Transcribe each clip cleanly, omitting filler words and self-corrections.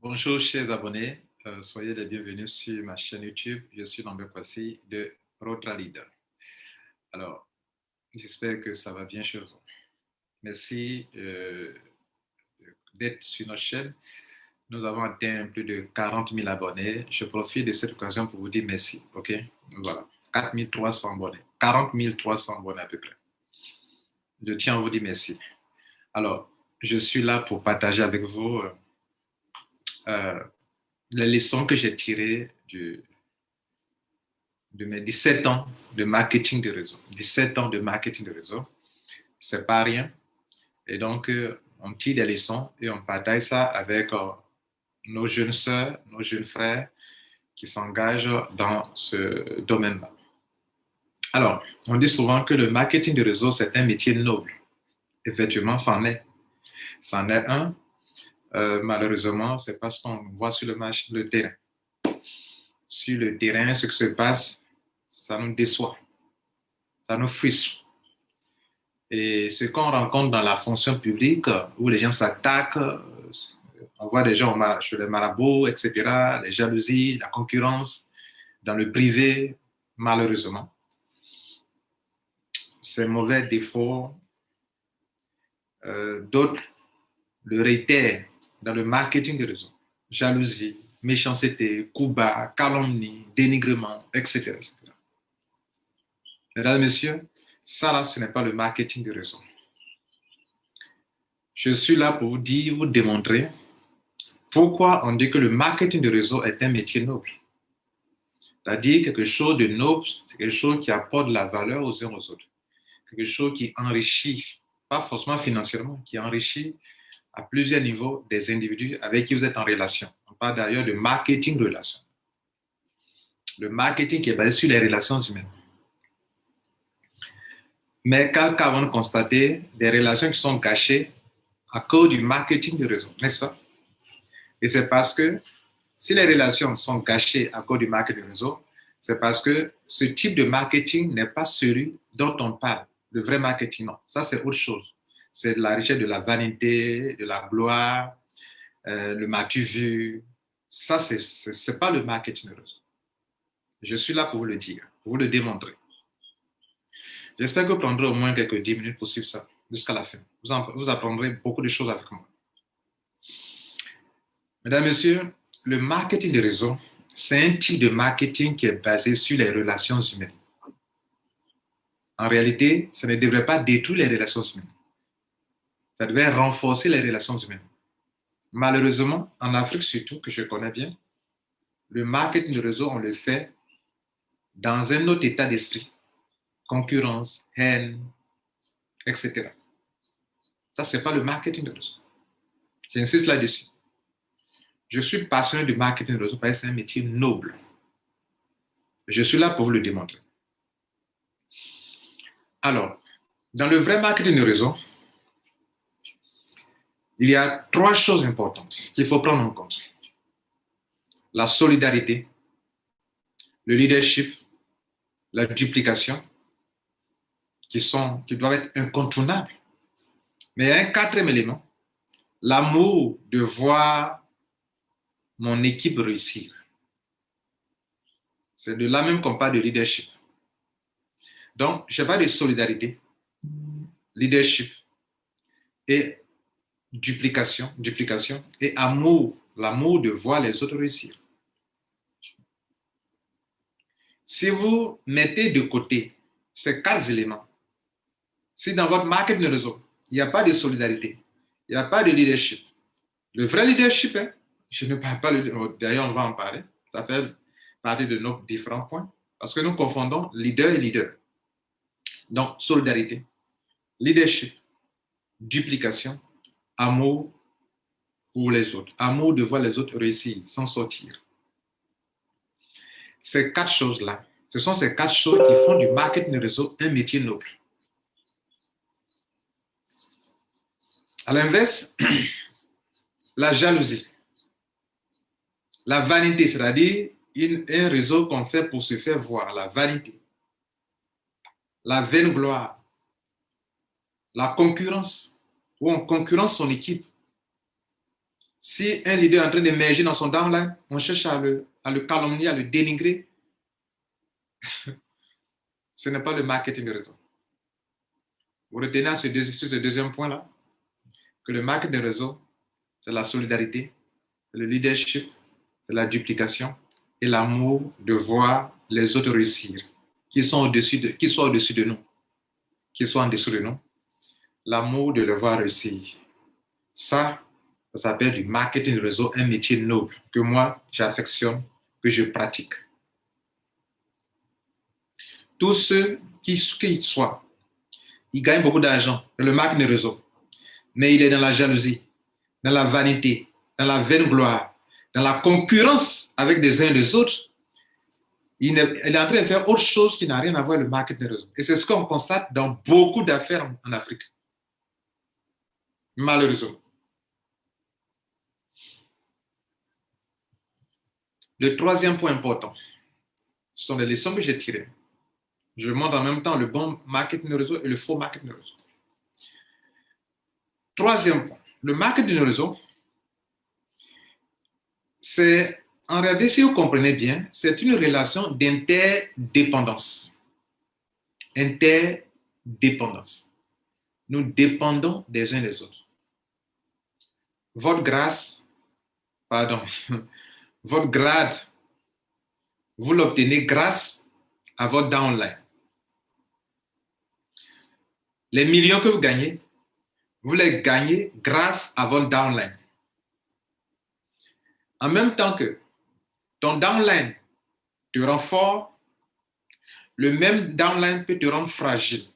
Bonjour chers abonnés, soyez les bienvenus sur ma chaîne YouTube. Je suis Lambert Kwasi de Rotra Leader. Alors, j'espère que ça va bien chez vous. Merci d'être sur notre chaîne. Nous avons atteint plus de 40 000 abonnés. Je profite de cette occasion pour vous dire merci. OK? Voilà, 4 300 abonnés, 40 300 abonnés à peu près. Je tiens à vous dire merci. Alors, je suis là pour partager avec vous les leçons que j'ai tirées de mes 17 ans de marketing de réseau. 17 ans de marketing de réseau, c'est pas rien. Et donc, on tire des leçons et on partage ça avec nos jeunes sœurs, nos jeunes frères qui s'engagent dans ce domaine-là. Alors, on dit souvent que le marketing de réseau, c'est un métier noble. Effectivement, c'en est. C'en est un. Malheureusement, c'est parce qu'on voit sur le terrain. Sur le terrain, ce qui se passe, ça nous déçoit, ça nous frustre. Et ce qu'on rencontre dans la fonction publique, où les gens s'attaquent, on voit des gens chez les marabouts, etc., les jalousies, la concurrence, dans le privé, malheureusement. Ces mauvais défauts, d'autres le réitèrent dans le marketing des réseaux. Jalousie, méchanceté, coups bas, calomnie, dénigrement, etc., etc. Mesdames et messieurs, ça là, ce n'est pas le marketing de réseau. Je suis là pour vous dire, vous démontrer pourquoi on dit que le marketing de réseau est un métier noble. C'est-à-dire quelque chose de noble, c'est quelque chose qui apporte de la valeur aux uns aux autres. Quelque chose qui enrichit, pas forcément financièrement, qui enrichit à plusieurs niveaux des individus avec qui vous êtes en relation. On parle d'ailleurs de marketing de relation. Le marketing qui est basé sur les relations humaines. Mais qu'avons-nous constaté des relations qui sont gâchées à cause du marketing de réseau, n'est-ce pas? Et c'est parce que si les relations sont gâchées à cause du marketing de réseau, c'est parce que ce type de marketing n'est pas celui dont on parle. Le vrai marketing, non. Ça, c'est autre chose. C'est de la richesse de la vanité, de la gloire, le m'as-tu vu. Ça, c'est pas le marketing de réseau. Je suis là pour vous le dire, pour vous le démontrer. J'espère que vous prendrez au moins quelques 10 minutes pour suivre ça jusqu'à la fin. Vous apprendrez beaucoup de choses avec moi. Mesdames, Messieurs, le marketing de réseau, c'est un type de marketing qui est basé sur les relations humaines. En réalité, ça ne devrait pas détruire les relations humaines. Ça devrait renforcer les relations humaines. Malheureusement, en Afrique surtout, que je connais bien, le marketing de réseau, on le fait dans un autre état d'esprit. Concurrence, haine, etc. Ça, ce n'est pas le marketing de réseau. J'insiste là-dessus. Je suis passionné du marketing de réseau parce que c'est un métier noble. Je suis là pour vous le démontrer. Alors, dans le vrai marketing de réseau, il y a 3 choses importantes qu'il faut prendre en compte. La solidarité, le leadership, la duplication, qui doivent être incontournables. Mais il y a un 4e élément, l'amour de voir mon équipe réussir. C'est de là même qu'on parle de leadership. Donc, je parle de solidarité, leadership et duplication et amour, l'amour de voir les autres réussir. Si vous mettez de côté ces 4 éléments, si dans votre marketing de réseau, il n'y a pas de solidarité, il n'y a pas de leadership, le vrai leadership, je ne parle pas, d'ailleurs on va en parler, ça fait partie de nos différents points, parce que nous confondons leader et leader. Donc, solidarité, leadership, duplication, amour pour les autres, amour de voir les autres réussir, s'en sortir. Ces 4 choses-là, ce sont ces 4 choses qui font du marketing de réseau un métier noble. À l'inverse, la jalousie, la vanité, c'est-à-dire un réseau qu'on fait pour se faire voir, la vanité, la vaine gloire, la concurrence, où on concurrence son équipe, Si un leader est en train d'émerger dans son downline, on cherche à le calomnier, à le dénigrer, ce n'est pas le marketing de réseau. Vous retenez à sur ce deuxième point-là que le marketing de réseau, c'est la solidarité, c'est le leadership, c'est la duplication et l'amour de voir les autres réussir, qui sont au-dessus de nous, qui sont en dessous de nous, l'amour de le voir réussir. Ça s'appelle du marketing de réseau, un métier noble que moi, j'affectionne, que je pratique. Tous ceux qui soient, ils gagnent beaucoup d'argent dans le marketing de réseau, mais il est dans la jalousie, dans la vanité, dans la vaine gloire, dans la concurrence avec des uns et des autres. Il est en train de faire autre chose qui n'a rien à voir avec le marketing de réseau. Et c'est ce qu'on constate dans beaucoup d'affaires en Afrique. Malheureusement. Le troisième point important, ce sont les leçons que j'ai tirées. Je montre en même temps le bon marketing de réseau et le faux marketing de réseau. Troisième point, le marketing de réseau, c'est, en réalité, si vous comprenez bien, c'est une relation d'interdépendance. Interdépendance. Nous dépendons des uns des autres. Votre grâce, pardon, votre grade, vous l'obtenez grâce à votre downline. Les millions que vous gagnez, vous les gagnez grâce à votre downline. En même temps que ton downline te rend fort, le même downline peut te rendre fragile.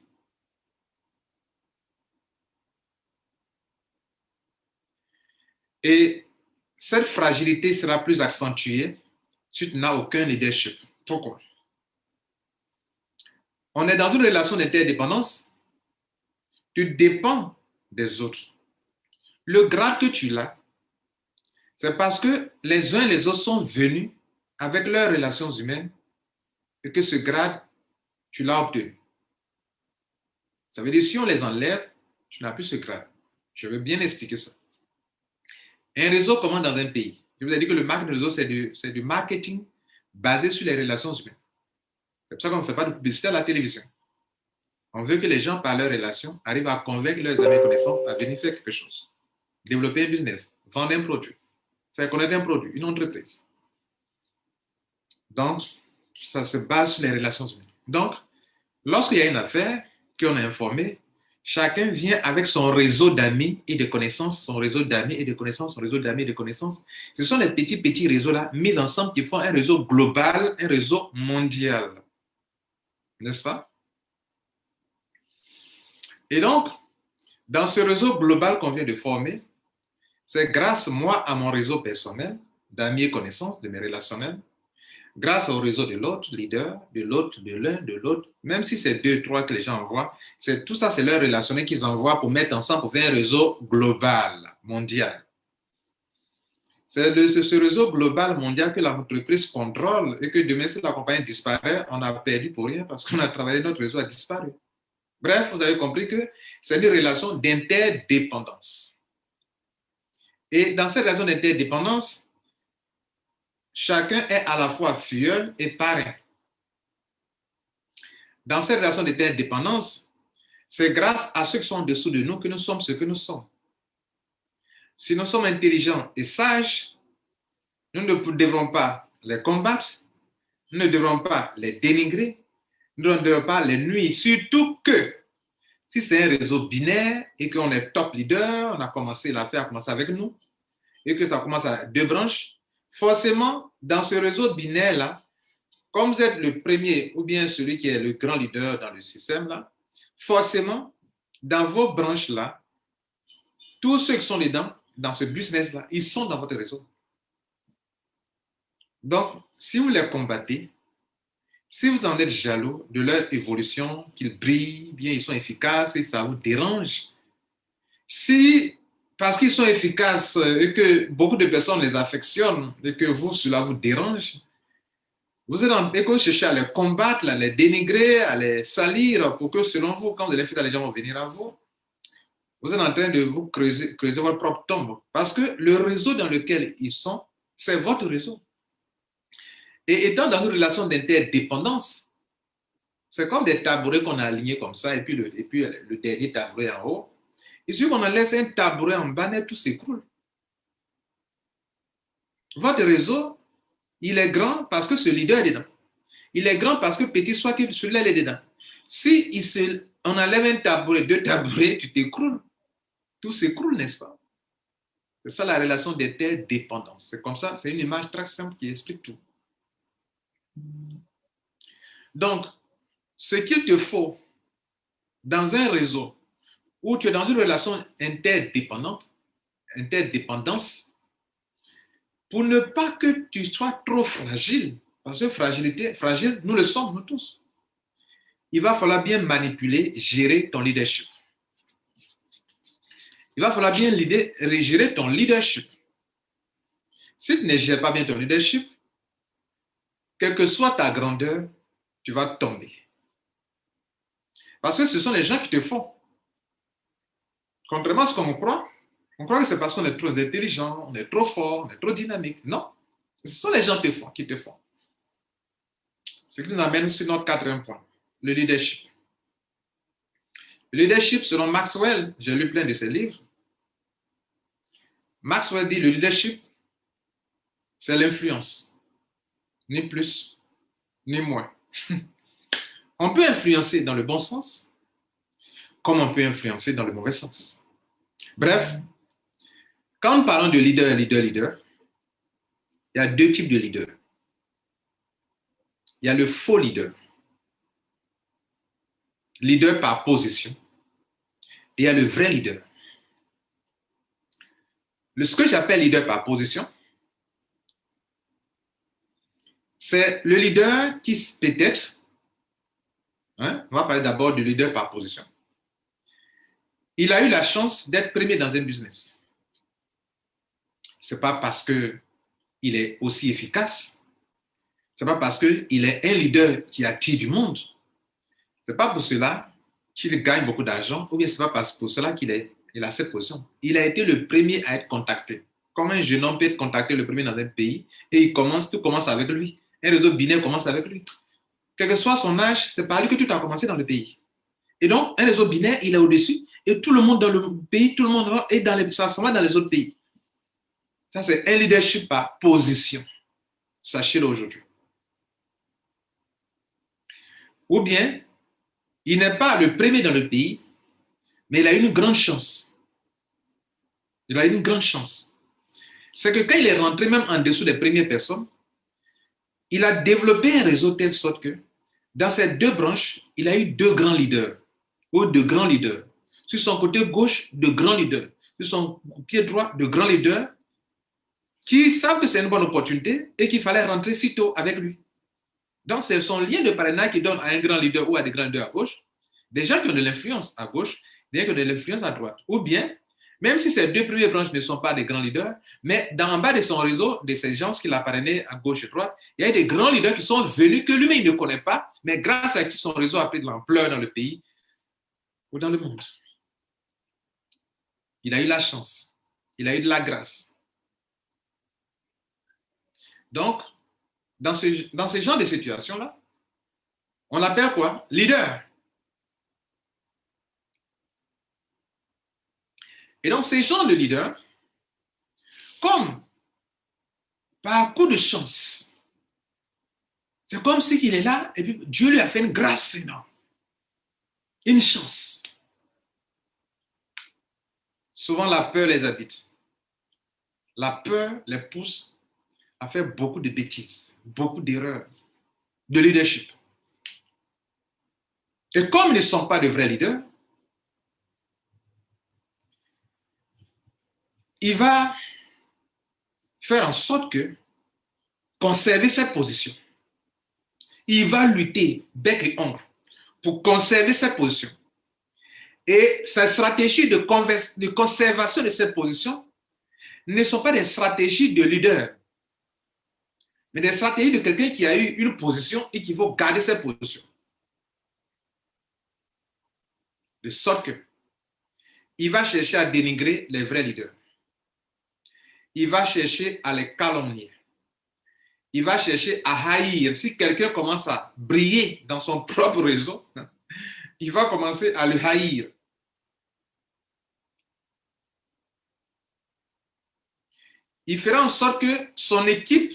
Et cette fragilité sera plus accentuée si tu n'as aucun leadership. Pourquoi? On est dans une relation d'interdépendance. Tu dépends des autres. Le grade que tu as, c'est parce que les uns et les autres sont venus avec leurs relations humaines et que ce grade, tu l'as obtenu. Ça veut dire si on les enlève, tu n'as plus ce grade. Je veux bien expliquer ça. Un réseau, comment dans un pays? Je vous ai dit que le marketing de réseau, c'est du marketing basé sur les relations humaines. C'est pour ça qu'on ne fait pas de publicité à la télévision. On veut que les gens, par leurs relations, arrivent à convaincre leurs amis et connaissances à venir faire quelque chose. Développer un business, vendre un produit, faire connaître un produit, une entreprise. Donc, ça se base sur les relations humaines. Donc, lorsqu'il y a une affaire qu'on a informée, chacun vient avec son réseau d'amis et de connaissances, son réseau d'amis et de connaissances, son réseau d'amis et de connaissances. Ce sont les petits réseaux-là mis ensemble qui font un réseau global, un réseau mondial. N'est-ce pas? Et donc, dans ce réseau global qu'on vient de former, c'est grâce, moi, à mon réseau personnel, d'amis et connaissances, de mes relationnels, grâce au réseau de l'autre leader, de l'autre, de l'un, de l'autre, même si c'est 2, 3 que les gens envoient, tout ça, c'est leur relationnel qu'ils envoient pour mettre ensemble pour faire un réseau global, mondial. C'est ce réseau global mondial que l'entreprise contrôle et que demain, si la compagnie disparaît, on a perdu pour rien parce qu'on a travaillé, notre réseau a disparu. Bref, vous avez compris que c'est une relation d'interdépendance. Et dans cette relation d'interdépendance, chacun est à la fois filleul et parrain. Dans cette relation d'interdépendance, c'est grâce à ceux qui sont en dessous de nous que nous sommes ce que nous sommes. Si nous sommes intelligents et sages, nous ne devrons pas les combattre, nous ne devrons pas les dénigrer, nous ne devrons pas les nuire, surtout que si c'est un réseau binaire et qu'on est top leader, on a commencé, l'affaire a commencé avec nous, et que ça commence à 2 branches, forcément, dans ce réseau binaire-là, comme vous êtes le premier ou bien celui qui est le grand leader dans le système-là, forcément, dans vos branches-là, tous ceux qui sont dedans, dans ce business-là, ils sont dans votre réseau. Donc, si vous les combattez, si vous en êtes jaloux de leur évolution, qu'ils brillent, bien ils sont efficaces et ça vous dérange, si parce qu'ils sont efficaces et que beaucoup de personnes les affectionnent et que vous, cela vous dérange, vous êtes en train de chercher à les combattre, à les dénigrer, à les salir pour que selon vous, quand vous allez faire, les gens vont venir à vous. vous êtes en train de vous creuser votre propre tombe. Parce que le réseau dans lequel ils sont, c'est votre réseau. Et étant dans une relation d'interdépendance, c'est comme des tabourets qu'on a alignés comme ça, et puis le dernier tabouret en haut. Et si on en laisse un tabouret en bas, tout s'écroule. Votre réseau, il est grand parce que ce leader est dedans. Il est grand parce que petit soit que celui-là est dedans. Si on enlève un tabouret, deux tabourets, tu t'écroules. Tout s'écroule, n'est-ce pas? C'est ça la relation d'interdépendance. C'est comme ça, c'est une image très simple qui explique tout. Donc, ce qu'il te faut dans un réseau où tu es dans une relation interdépendance, pour ne pas que tu sois trop fragile, parce que fragile, nous le sommes, nous tous. Il va falloir bien manipuler, gérer ton leadership. Il va falloir bien gérer ton leadership. Si tu ne gères pas bien ton leadership, quelle que soit ta grandeur, tu vas tomber. Parce que ce sont les gens qui te font. Contrairement à ce qu'on croit que c'est parce qu'on est trop intelligent, on est trop fort, on est trop dynamique. Non. Ce sont les gens qui te font. Ce qui nous amène sur notre quatrième point, le leadership. Le leadership, selon Maxwell, j'ai lu plein de ses livres. Maxwell dit le leadership, c'est l'influence. Ni plus, ni moins. On peut influencer dans le bon sens, comme on peut influencer dans le mauvais sens. Bref, quand nous parlons de leader, il y a deux types de leaders. Il y a le faux leader. Leader par position. Et il y a le vrai leader. Ce que j'appelle leader par position, c'est le leader qui peut-être, on va parler d'abord du leader par position. Il a eu la chance d'être premier dans un business. Ce n'est pas parce qu'il est aussi efficace. Ce n'est pas parce qu'il est un leader qui attire du monde. Ce n'est pas pour cela qu'il gagne beaucoup d'argent, ou bien ce n'est pas pour cela qu'il a cette position. Il a été le premier à être contacté. Comme un jeune homme peut être contacté le premier dans un pays, et tout commence avec lui. Un réseau binaire commence avec lui. Quel que soit son âge, c'est par lui que tout a commencé dans le pays. Et donc, un réseau binaire, il est au-dessus, et tout le monde dans le pays, tout le monde est ça s'en va dans les autres pays. Ça, c'est un leadership par position. Sachez-le aujourd'hui. Ou bien, il n'est pas le premier dans le pays, mais il a une grande chance. Il a une grande chance. C'est que quand il est rentré même en dessous des premières personnes, il a développé un réseau de telle sorte que dans ces deux branches, il a eu deux grands leaders, ou de grands leaders. Sur son côté gauche, de grands leaders. Sur son pied droit, de grands leaders qui savent que c'est une bonne opportunité et qu'il fallait rentrer si tôt avec lui. Donc, c'est son lien de parrainage qui donne à un grand leader ou à des grands leaders à gauche, des gens qui ont de l'influence à gauche, des gens qui ont de l'influence à droite. Ou bien, même si ces deux premières branches ne sont pas des grands leaders, mais en bas de son réseau, de ces gens qu'il a parrainés à gauche et à droite, il y a des grands leaders qui sont venus, que lui-même ne connaît pas, mais grâce à qui son réseau a pris de l'ampleur dans le pays ou dans le monde. Il a eu la chance. Il a eu de la grâce. Donc, dans ce genre de situation-là, on l'appelle quoi? Leader. Et donc, ces gens de leaders, comme par coup de chance, c'est comme si il est là et puis Dieu lui a fait une grâce énorme. Une chance. Souvent, la peur les habite. La peur les pousse à faire beaucoup de bêtises, beaucoup d'erreurs de leadership. Et comme ils ne sont pas de vrais leaders, il va faire en sorte que conserver cette position. Il va lutter bec et ongle pour conserver cette position. Et sa stratégie de conservation de cette position ne sont pas des stratégies de leader, mais des stratégies de quelqu'un qui a eu une position et qui veut garder cette position. De sorte que il va chercher à dénigrer les vrais leaders. Il va chercher à les calomnier. Il va chercher à haïr. Si quelqu'un commence à briller dans son propre réseau, il va commencer à le haïr. Il fera en sorte que son équipe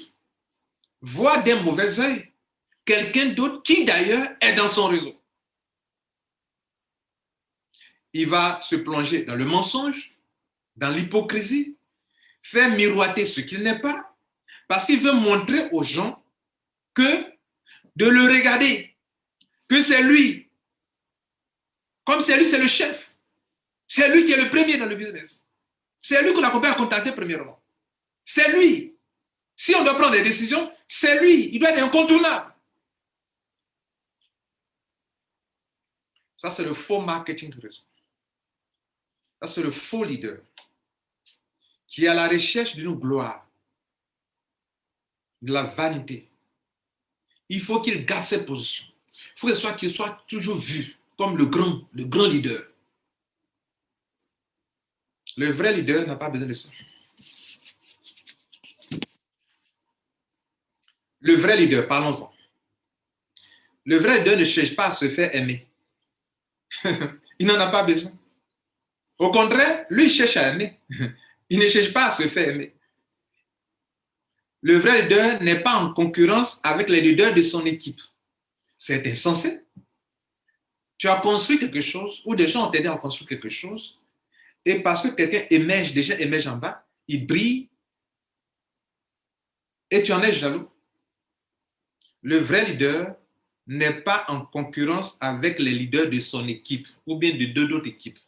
voit d'un mauvais œil quelqu'un d'autre qui d'ailleurs est dans son réseau. Il va se plonger dans le mensonge, dans l'hypocrisie, faire miroiter ce qu'il n'est pas, parce qu'il veut montrer aux gens que de le regarder, que c'est lui. Comme c'est lui, c'est le chef. C'est lui qui est le premier dans le business. C'est lui que la compagnie a contacté premièrement. C'est lui. Si on doit prendre des décisions, c'est lui. Il doit être incontournable. Ça, c'est le faux marketing de réseau. Ça, c'est le faux leader qui est à la recherche d'une gloire, de la vanité. Il faut qu'il garde cette position. Il faut qu'il soit toujours vu comme le grand leader. Le vrai leader n'a pas besoin de ça. Le vrai leader, parlons-en. Le vrai leader ne cherche pas à se faire aimer. Il n'en a pas besoin. Au contraire, lui, il cherche à aimer. Il ne cherche pas à se faire aimer. Le vrai leader n'est pas en concurrence avec les leaders de son équipe. C'est insensé. Tu as construit quelque chose, ou des gens ont aidé à construire quelque chose, et parce que quelqu'un déjà émerge en bas, il brille, et tu en es jaloux. Le vrai leader n'est pas en concurrence avec les leaders de son équipe, ou bien de deux autres équipes.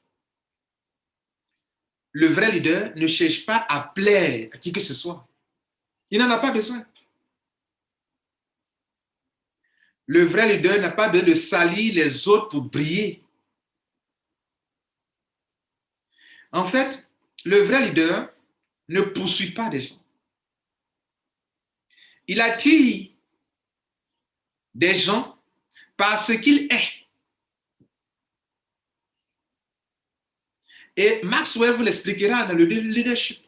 Le vrai leader ne cherche pas à plaire à qui que ce soit. Il n'en a pas besoin. Le vrai leader n'a pas besoin de salir les autres pour briller. En fait, le vrai leader ne poursuit pas des gens. Il attire des gens par ce qu'il est. Et Maxwell vous l'expliquera dans le leadership.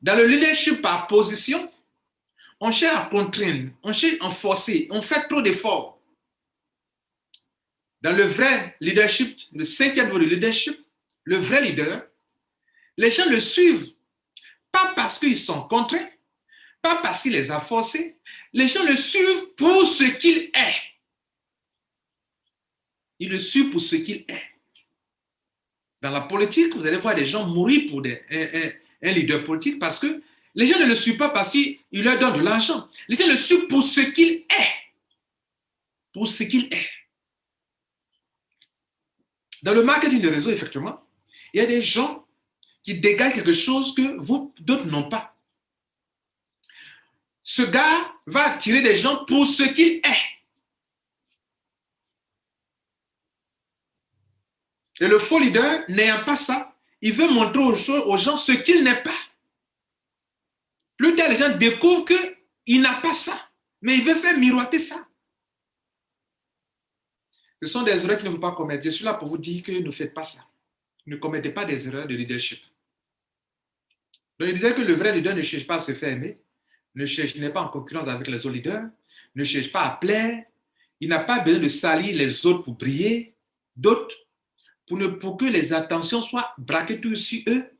Dans le leadership par position, on cherche à contraindre, on cherche à forcer, on fait trop d'efforts. Dans le vrai leadership, le 5e niveau de leadership, le vrai leader, les gens le suivent, pas parce qu'ils sont contraints, pas parce qu'il les a forcés, les gens le suivent pour ce qu'il est. Ils le suivent pour ce qu'il est. Dans la politique, vous allez voir des gens mourir pour un leader politique parce que les gens ne le suivent pas parce qu'il leur donne de l'argent. Les gens le suivent pour ce qu'il est. Pour ce qu'il est. Dans le marketing de réseau, effectivement, il y a des gens qui dégagent quelque chose que d'autres n'ont pas. Ce gars va attirer des gens pour ce qu'il est. Et le faux leader, n'ayant pas ça, il veut montrer aux gens ce qu'il n'est pas. Plus tard, les gens découvrent qu'il n'a pas ça, mais il veut faire miroiter ça. Ce sont des erreurs qu'il ne faut pas commettre. Je suis là pour vous dire que ne faites pas ça. Ne commettez pas des erreurs de leadership. Donc, il disait que le vrai leader ne cherche pas à se faire aimer, n'est pas en concurrence avec les autres leaders, ne cherche pas à plaire, il n'a pas besoin de salir les autres pour briller, d'autres, pour que les attentions soient braquées sur eux,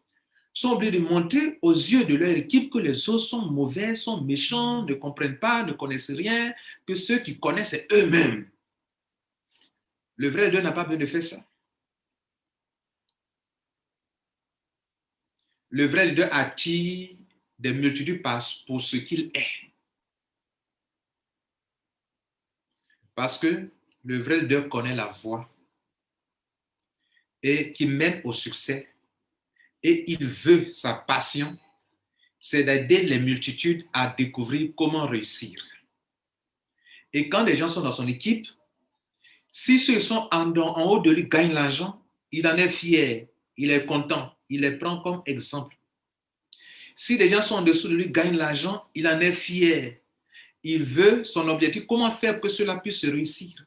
sont obligés de montrer aux yeux de leur équipe que les autres sont mauvais, sont méchants, ne comprennent pas, ne connaissent rien, que ceux qui connaissent, c'est eux-mêmes. Le vrai leader n'a pas besoin de faire ça. Le vrai leader attire des multitudes pour ce qu'il est. Parce que le vrai leader connaît la voie et qui mène au succès. Et il veut, sa passion, c'est d'aider les multitudes à découvrir comment réussir. Et quand les gens sont dans son équipe, si ceux qui sont en haut de lui gagnent l'argent, il en est fier, il est content, il les prend comme exemple. Si les gens sont en dessous de lui gagnent l'argent, il en est fier. Il veut son objectif, comment faire pour que cela puisse réussir.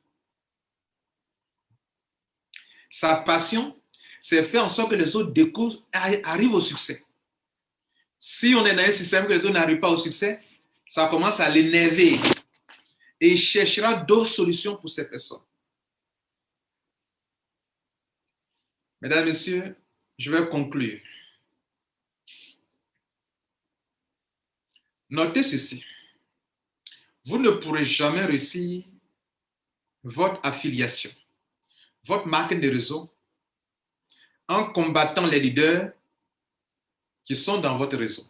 Sa passion, c'est faire en sorte que les autres découvrent, arrivent au succès. Si on est dans un système que les autres n'arrivent pas au succès, ça commence à l'énerver. Et il cherchera d'autres solutions pour ces personnes. Mesdames, Messieurs, je vais conclure. Notez ceci. Vous ne pourrez jamais réussir votre affiliation, votre marque de réseau, en combattant les leaders qui sont dans votre réseau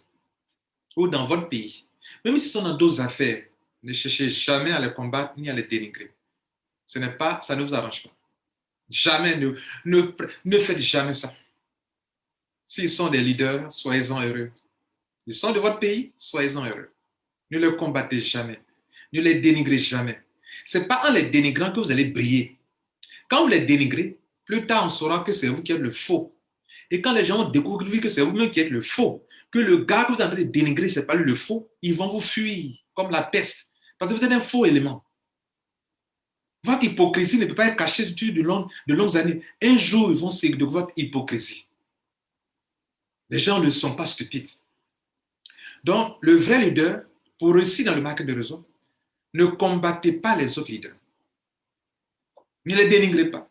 ou dans votre pays. Même s'ils sont dans d'autres affaires, ne cherchez jamais à les combattre ni à les dénigrer. Ça ne vous arrange pas. Jamais, ne faites jamais ça. S'ils sont des leaders, soyez-en heureux. Ils sont de votre pays, soyez-en heureux. Ne les combattez jamais. Ne les dénigrez jamais. Ce n'est pas en les dénigrant que vous allez briller. Quand vous les dénigrez, plus tard on saura que c'est vous qui êtes le faux. Et quand les gens découvrent que c'est vous-même qui êtes le faux, que le gars que vous êtes en train de dénigrer, ce n'est pas lui le faux, ils vont vous fuir comme la peste. Parce que vous êtes un faux élément. Votre hypocrisie ne peut pas être cachée de longues années. Un jour, ils vont se de votre hypocrisie. Les gens ne sont pas stupides. Donc, le vrai leader, pour réussir dans le market de réseau, ne combattez pas les autres leaders. Ne les dénigrez pas.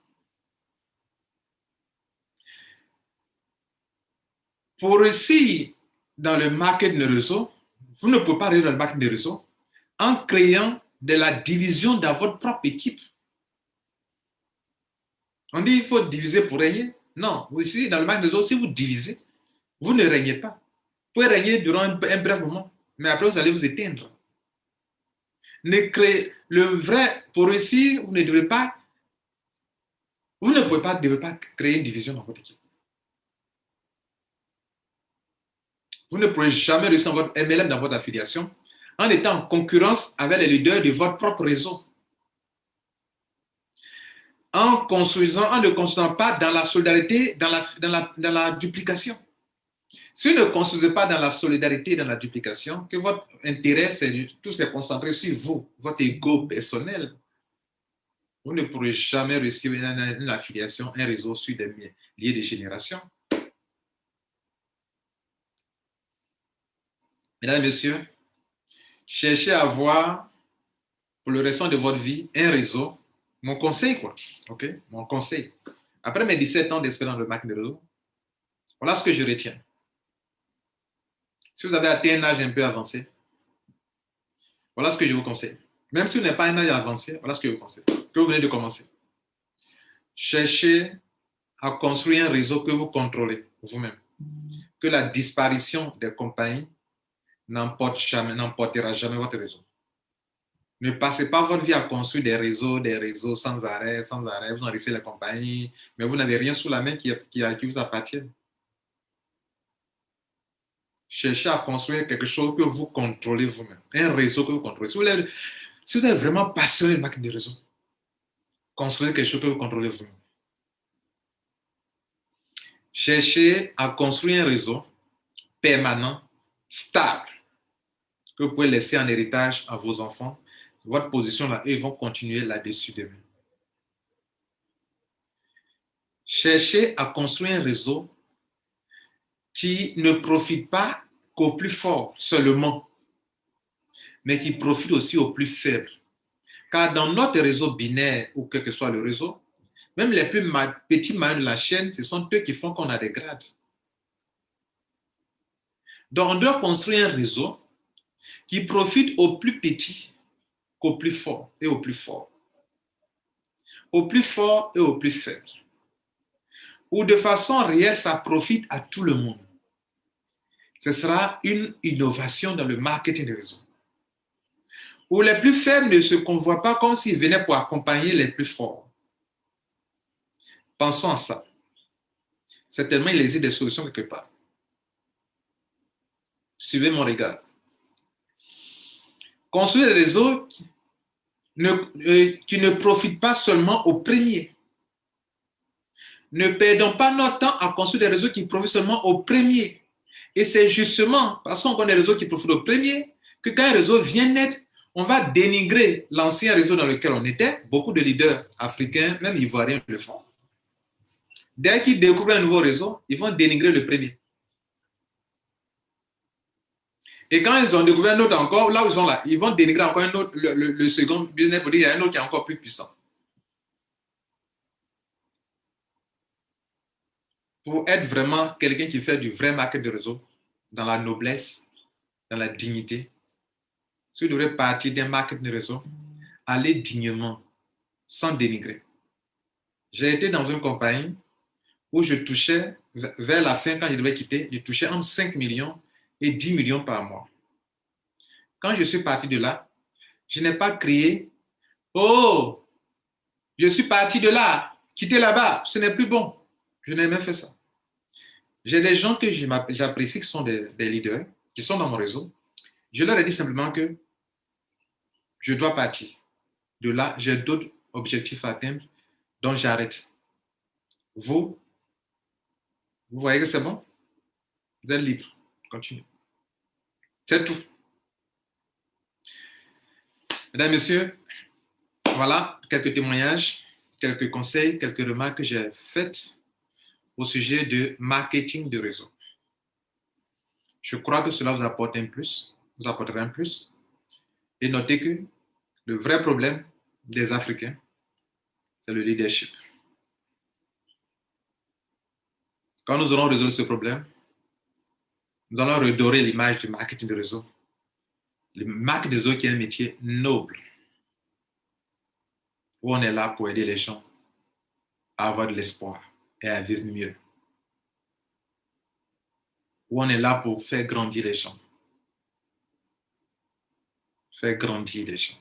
Pour réussir dans le market de réseau, vous ne pouvez pas réussir dans le market de réseau en créant de la division dans votre propre équipe. On dit qu'il faut diviser pour régner. Non, ici, dans le market de réseau, si vous divisez, vous ne régnez pas. Vous pouvez régner durant un bref moment, mais après vous allez vous éteindre. Pour réussir, vous ne pouvez pas créer une division dans votre équipe. Vous ne pourrez jamais réussir dans votre MLM, dans votre affiliation, en étant en concurrence avec les leaders de votre propre réseau. En ne construisant pas dans la solidarité, dans la duplication. Si vous ne construisez pas dans la solidarité, dans la duplication, que votre intérêt, c'est tout se concentrer sur vous, votre ego personnel, vous ne pourrez jamais réussir une affiliation, un réseau sur des liens de génération. Mesdames et messieurs, cherchez à avoir, pour le restant de votre vie, un réseau. Mon conseil, quoi. OK? Mon conseil. Après mes 17 ans d'expérience dans le marketing de réseau, voilà ce que je retiens. Si vous avez atteint un âge un peu avancé, voilà ce que je vous conseille. Même si vous n'avez pas un âge avancé, voilà ce que je vous conseille. Que vous venez de commencer. Cherchez à construire un réseau que vous contrôlez vous-même. Que la disparition des compagnies n'emportera jamais votre réseau. Ne passez pas votre vie à construire des réseaux sans arrêt. Vous enrichissez la compagnie, mais vous n'avez rien sous la main qui vous appartient. Cherchez à construire quelque chose que vous contrôlez vous-même. Un réseau que vous contrôlez. Si vous êtes vraiment passionné de marketing de réseau, construisez quelque chose que vous contrôlez vous-même. Cherchez à construire un réseau permanent, stable, que vous pouvez laisser en héritage à vos enfants. Votre position là, ils vont continuer là-dessus demain. Cherchez à construire un réseau qui ne profite pas qu'au plus fort seulement, mais qui profite aussi aux plus faibles. Car dans notre réseau binaire, ou quel que soit le réseau, même les plus petits maillons de la chaîne, ce sont eux qui font qu'on a des grades. Donc, on doit construire un réseau qui profite aux plus petits qu'aux plus forts et aux plus forts. Aux plus forts et aux plus faibles. Ou de façon réelle, ça profite à tout le monde. Ce sera une innovation dans le marketing des réseaux. Où les plus faibles ne se convoient pas comme s'ils venaient pour accompagner les plus forts. Pensons à ça. Certainement, il existe des solutions quelque part. Suivez mon regard. Construire des réseaux qui ne profitent pas seulement aux premiers. Ne perdons pas notre temps à construire des réseaux qui profitent seulement aux premiers. Et c'est justement parce qu'on connaît des réseaux qui profitent aux premiers que quand un réseau vient naître, on va dénigrer l'ancien réseau dans lequel on était. Beaucoup de leaders africains, même ivoiriens, le font. Dès qu'ils découvrent un nouveau réseau, ils vont dénigrer le premier. Et quand ils ont découvert un autre encore, là où ils sont là, ils vont dénigrer encore un autre, le second business pour dire qu'il y a un autre qui est encore plus puissant. Pour être vraiment quelqu'un qui fait du vrai market de réseau, dans la noblesse, dans la dignité, si vous devrez partir d'un market de réseau, allez dignement, sans dénigrer. J'ai été dans une compagnie où je touchais, vers la fin, quand je devais quitter, je touchais entre 5 millions et 10 millions par mois. Quand je suis parti de là, je n'ai pas crié, oh, je suis parti de là, quitter là-bas, ce n'est plus bon. Je n'ai même fait ça. J'ai des gens que j'apprécie qui sont des leaders, qui sont dans mon réseau. Je leur ai dit simplement que je dois partir. De là, j'ai d'autres objectifs à atteindre, donc j'arrête. Vous, vous voyez que c'est bon? Vous êtes libre. Continuez. C'est tout. Mesdames, Messieurs, voilà quelques témoignages, quelques conseils, quelques remarques que j'ai faites au sujet de marketing de réseau. Je crois que cela vous apporte un plus, vous apportera un plus. Et notez que le vrai problème des Africains, c'est le leadership. Quand nous aurons résolu ce problème, nous allons redorer l'image du marketing de réseau. Le marketing de réseau qui est un métier noble, où on est là pour aider les gens à avoir de l'espoir et à vivre mieux. Où on est là pour faire grandir les gens. Faire grandir les gens.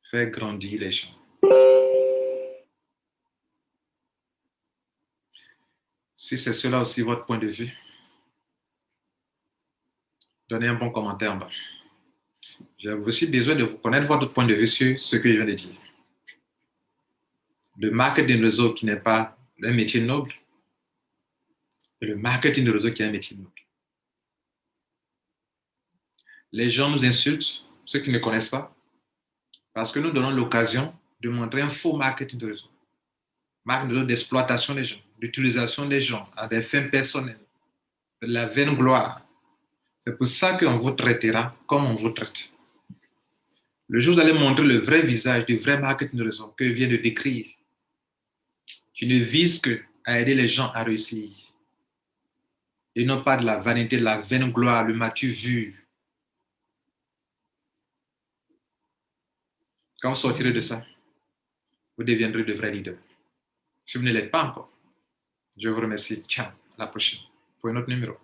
Faire grandir les gens. Si c'est cela aussi votre point de vue, donnez un bon commentaire en bas. J'ai aussi besoin de connaître votre point de vue sur ce que je viens de dire. Le marketing de réseau qui n'est pas un métier noble et le marketing de réseau qui est un métier noble. Les gens nous insultent, ceux qui ne connaissent pas, parce que nous donnons l'occasion de montrer un faux marketing de réseau. Marketing de réseau d'exploitation des gens, d'utilisation des gens à des fins personnelles, de la vaine gloire. C'est pour ça qu'on vous traitera comme on vous traite. Le jour où vous allez montrer le vrai visage du vrai marketing de réseau que je viens de décrire, qui ne vise qu'à aider les gens à réussir. Et non pas de la vanité, de la vaine gloire, le m'as-tu vu. Quand vous sortirez de ça, vous deviendrez de vrais leaders. Si vous ne l'êtes pas encore, je vous remercie. Ciao, à la prochaine pour un autre numéro.